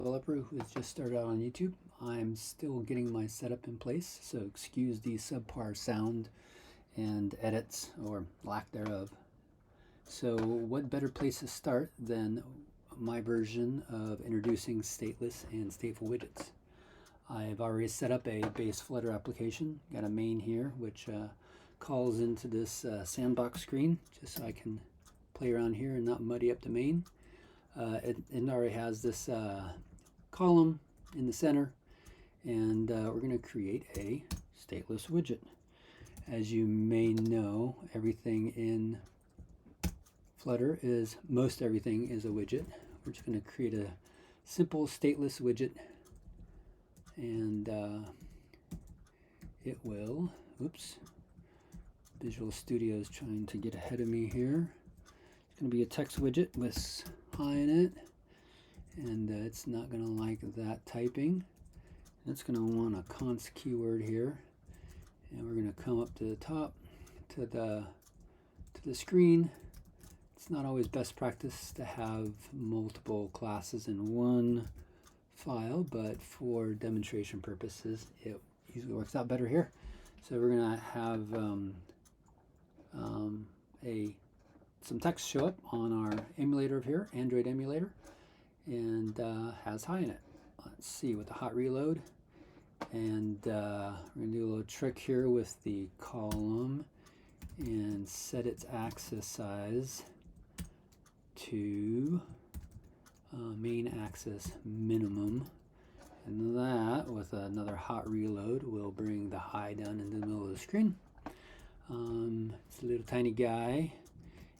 developer who has just started out on YouTube. I'm still getting my setup in place, so excuse the subpar sound and edits or lack thereof. So what better place to start than my version of introducing stateless and stateful widgets. I've already set up a base Flutter application, got a main here which calls into this sandbox screen just so I can play around here and not muddy up the main. It already has this column in the center, and we're going to create a stateless widget. As you may know, everything in Flutter is, most everything is a widget. We're just going to create a simple stateless widget, and it will, oops, Visual Studio is trying to get ahead of me here. It's going to be a text widget with hi in it, and it's not going to like that typing. It's going to want a const keyword here, and we're going to come up to the top to the screen. It's not always best practice to have multiple classes in one file, but for demonstration purposes it usually works out better here. So we're going to have some text show up on our emulator of here, Android emulator, and has hi in it. Let's see with the hot reload, and we're going to do a little trick here with the column and set its axis size to main axis minimum, and that with another hot reload will bring the hi down in the middle of the screen. It's a little tiny guy,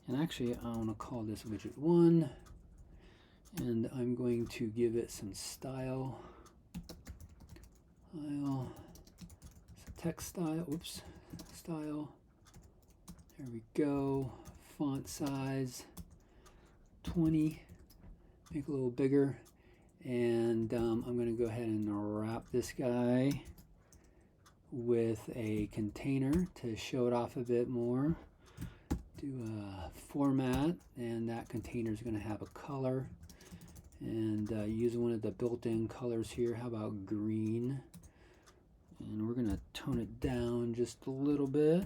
and actually I want to call this widget 1, and I'm going to give it some style, text style, oops, style, there we go, font size 20, make it a little bigger, and I'm going to go ahead and wrap this guy with a container to show it off a bit more. Do a format, and that container is going to have a color, and use one of the built-in colors here. How about green? And we're going to tone it down just a little bit,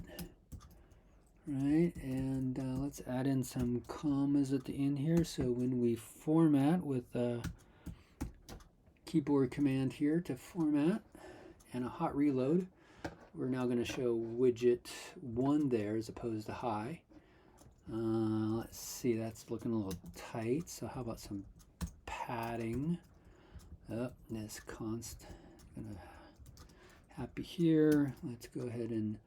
right? And let's add in some commas at the end here, so when we format with a keyboard command here to format and a hot reload, we're now going to show widget 1 there as opposed to hi. Let's see, that's looking a little tight, so how about some padding? This const, gonna happy here. Let's go ahead and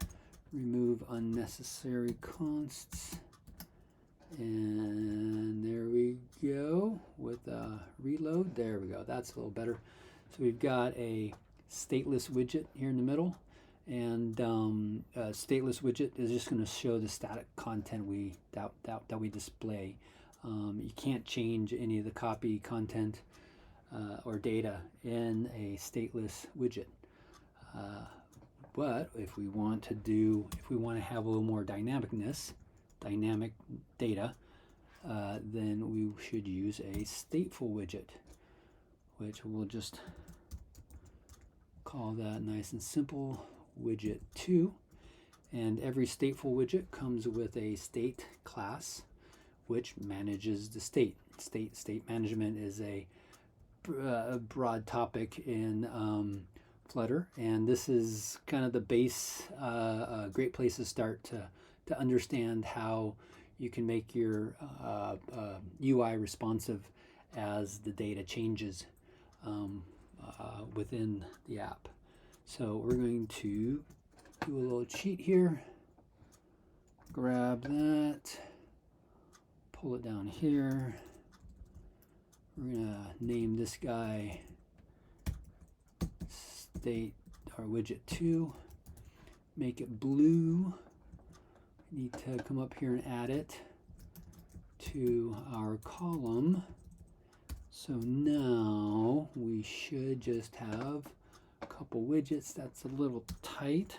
remove unnecessary consts, and there we go with a reload. There we go, that's a little better. So we've got a stateless widget here in the middle, and stateless widget is just going to show the static content that we display. You can't change any of the copy content or data in a stateless widget. But if we want to have a little more dynamic data, then we should use a stateful widget, which we'll just call that nice and simple, widget 2. And every stateful widget comes with a state class which manages the state. State management is a broad topic in Flutter, and this is kind of the base, a great place to start to understand how you can make your UI responsive as the data changes within the app. So we're going to do a little cheat here, grab that, pull it down here. We're going to name this guy state or widget 2, make it blue. We need to come up here and add it to our column. So now we should just have a couple widgets. That's a little tight.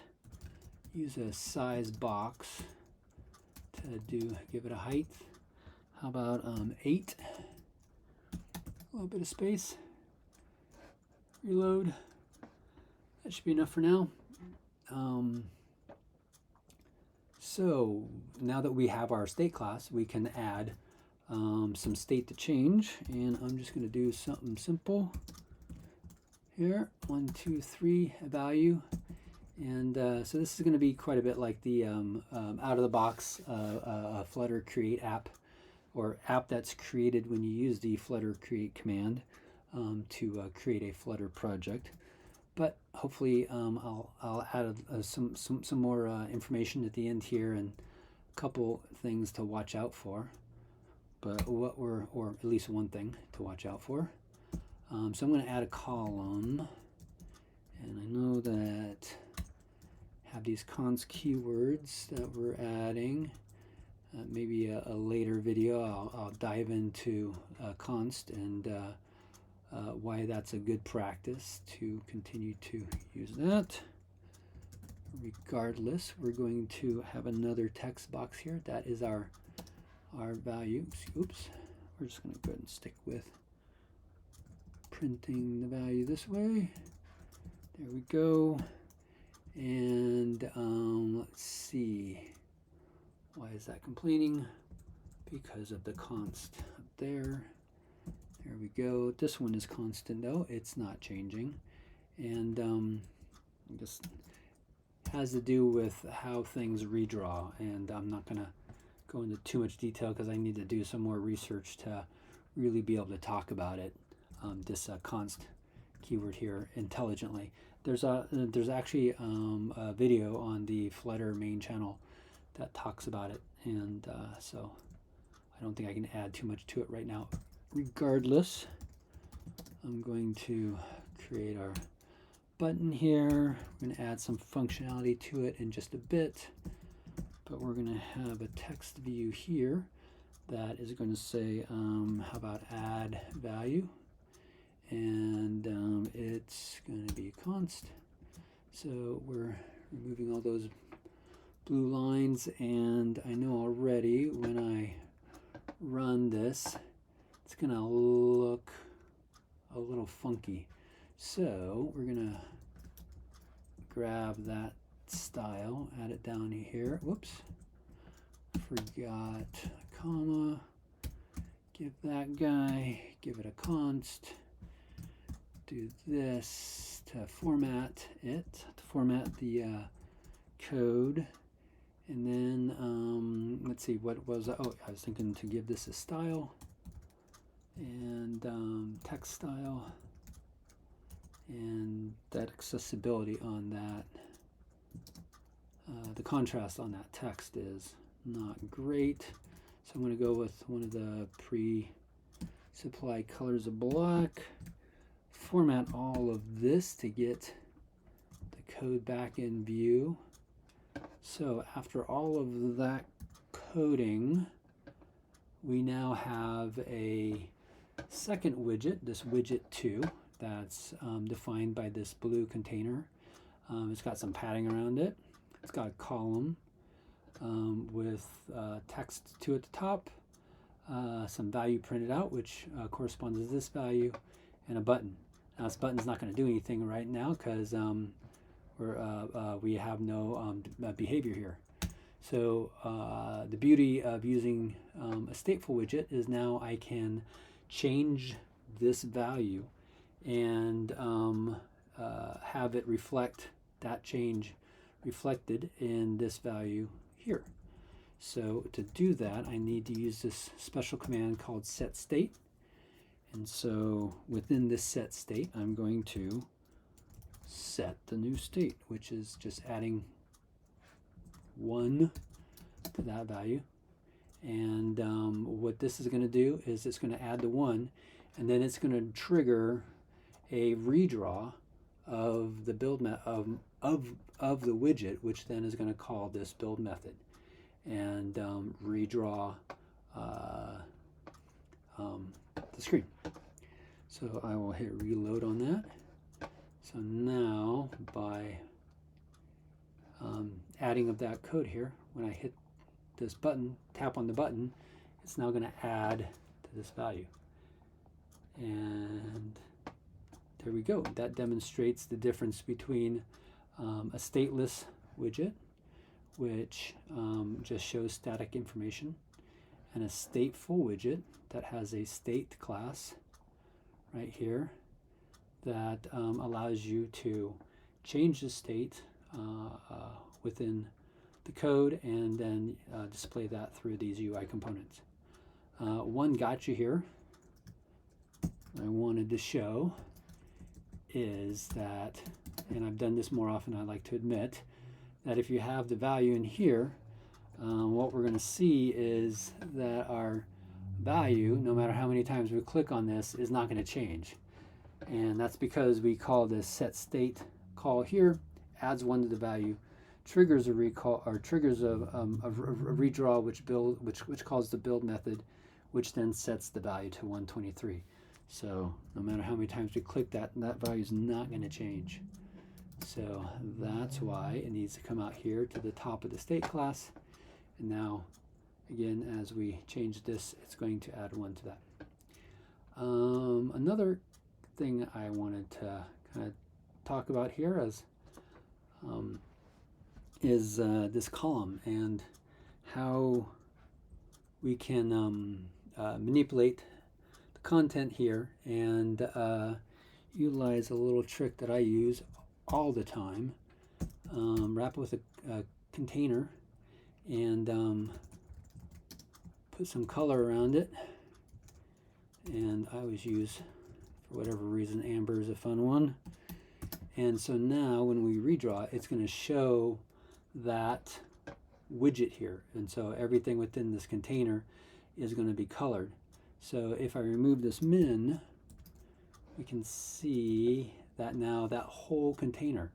Use a size box to give it a height. How about 8? A little bit of space. reload. That should be enough for now. So now that we have our state class, we can add some state to change, and I'm just going to do something simple here. 1, 2, 3 value, and so this is going to be quite a bit like the out of the box Flutter create app, or app that's created when you use the Flutter create command to create a Flutter project. But hopefully I'll add some more information at the end here, and a couple things to watch out for. But or at least one thing to watch out for. So I'm going to add a column, and I know that have these const keywords that we're adding. Maybe a later video I'll dive into const and why that's a good practice to continue to use that. Regardless, we're going to have another text box here. That is our value. Oops, we're just going to go ahead and stick with printing the value this way. There we go. And let's see, why is that complaining? Because of the const up there. There we go. This one is constant though, it's not changing, and just has to do with how things redraw, and I'm not going to go into too much detail because I need to do some more research to really be able to talk about it, this const keyword here intelligently. There's actually a video on the Flutter main channel that talks about it, and so I don't think I can add too much to it right now. Regardless, I'm going to create our button here. We're going to add some functionality to it in just a bit, but we're going to have a text view here that is going to say, how about add value, and it's going to be const. So we're removing all those blue lines, and I know already when I run this, it's going to look a little funky. So we're going to grab that style, add it down here. Whoops, forgot a comma. Give that guy, give it a const. Do this to format it, to format the code. And then let's see, what was, oh, I was thinking to give this a style, and text style, and that accessibility on that, the contrast on that text is not great, so I'm going to go with one of the pre-supplied colors of black, format all of this to get the code back in view. So after all of that coding, we now have a second widget, this widget 2, that's defined by this blue container. It's got some padding around it. It's got a column with text 2 at the top, some value printed out, which corresponds to this value, and a button. Now this button's not going to do anything right now because we have no behavior here. So the beauty of using a stateful widget is now I can change this value and have it reflect that change reflected in this value here. So to do that, I need to use this special command called set state. And so within this set state, I'm going to set the new state, which is just adding 1 to that value. And what this is going to do is it's going to add the 1, and then it's going to trigger a redraw of the build of the widget, which then is going to call this build method and redraw the screen. So I will hit reload on that. So now by adding of that code here, when I hit this button, tap on the button, it's now going to add to this value. And there we go. That demonstrates the difference between a stateless widget, which just shows static information, and a stateful widget that has a state class right here that allows you to change the state within the code and then display that through these UI components. One gotcha here I wanted to show is that, and I've done this more often I like to admit, that if you have the value in here, what we're going to see is that our value, no matter how many times we click on this, is not going to change. And that's because we call this set state call here, adds 1 to the value, triggers a recall, or triggers a redraw, which calls the build method, which then sets the value to 123. So no matter how many times we click that, that value is not going to change. So that's why it needs to come out here to the top of the state class. And now, again, as we change this, it's going to add 1 to that. Another thing I wanted to kind of talk about here is this column and how we can manipulate the content here and utilize a little trick that I use all the time. Wrap it with a container and put some color around it. And I always use, for whatever reason, amber is a fun one. And so now when we redraw, it's going to show that widget here. And so everything within this container is going to be colored. So if I remove this min, we can see that now that whole container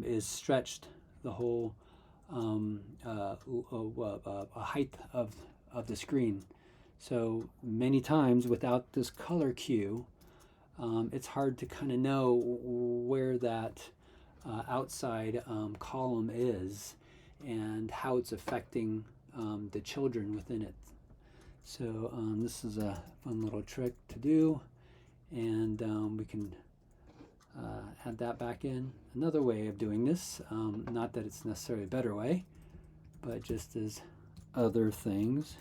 is stretched the whole height of the screen. So many times without this color cue, it's hard to kind of know where that outside column is and how it's affecting the children within it. So this is a fun little trick to do, and we can add that back in. Another way of doing this, not that it's necessarily a better way, but just as other things,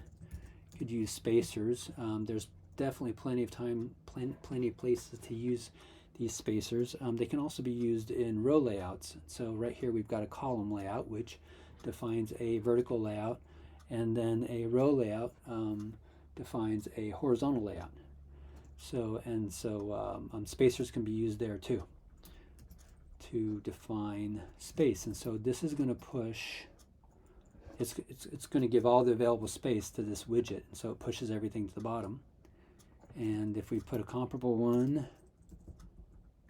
you could use spacers. There's definitely plenty of places to use these spacers. They can also be used in row layouts. So right here we've got a column layout which defines a vertical layout, and then a row layout defines a horizontal layout. So spacers can be used there too to define space. And so this is going to push, it's going to give all the available space to this widget, and so it pushes everything to the bottom. And if we put a comparable one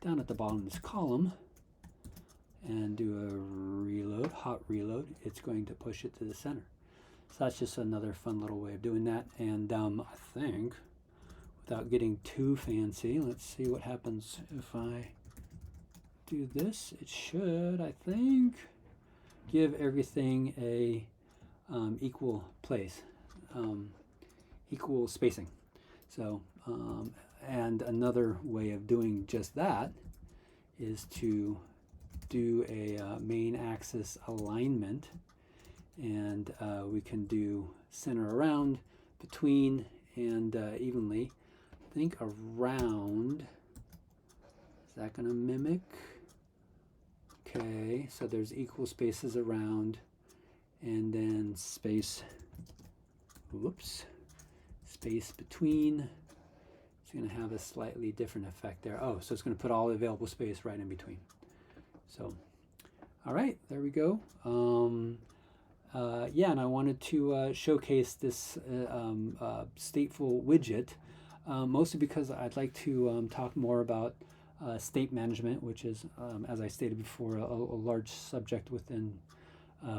down at the bottom of this column and do a reload, hot reload, it's going to push it to the center. So that's just another fun little way of doing that. And I think, without getting too fancy, let's see what happens if I do this. It should, I think, give everything a equal place, equal spacing. So, and another way of doing just that is to do a main axis alignment, and we can do center around, between, and evenly. I think around, is that going to mimic? Okay, so there's equal spaces around, and then space, whoops, space between. It's going to have a slightly different effect there. Oh, so it's going to put all the available space right in between. So, all right, there we go. Yeah, and I wanted to showcase this stateful widget, mostly because I'd like to talk more about state management, which is, as I stated before, a large subject within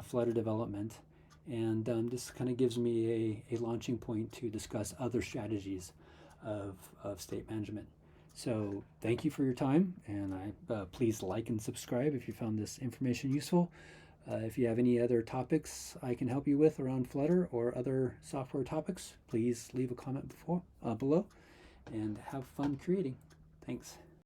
Flutter development. And this kind of gives me a launching point to discuss other strategies of state management. So thank you for your time, and please like and subscribe if you found this information useful. If you have any other topics I can help you with around Flutter or other software topics, please leave a comment below, and have fun creating. Thanks.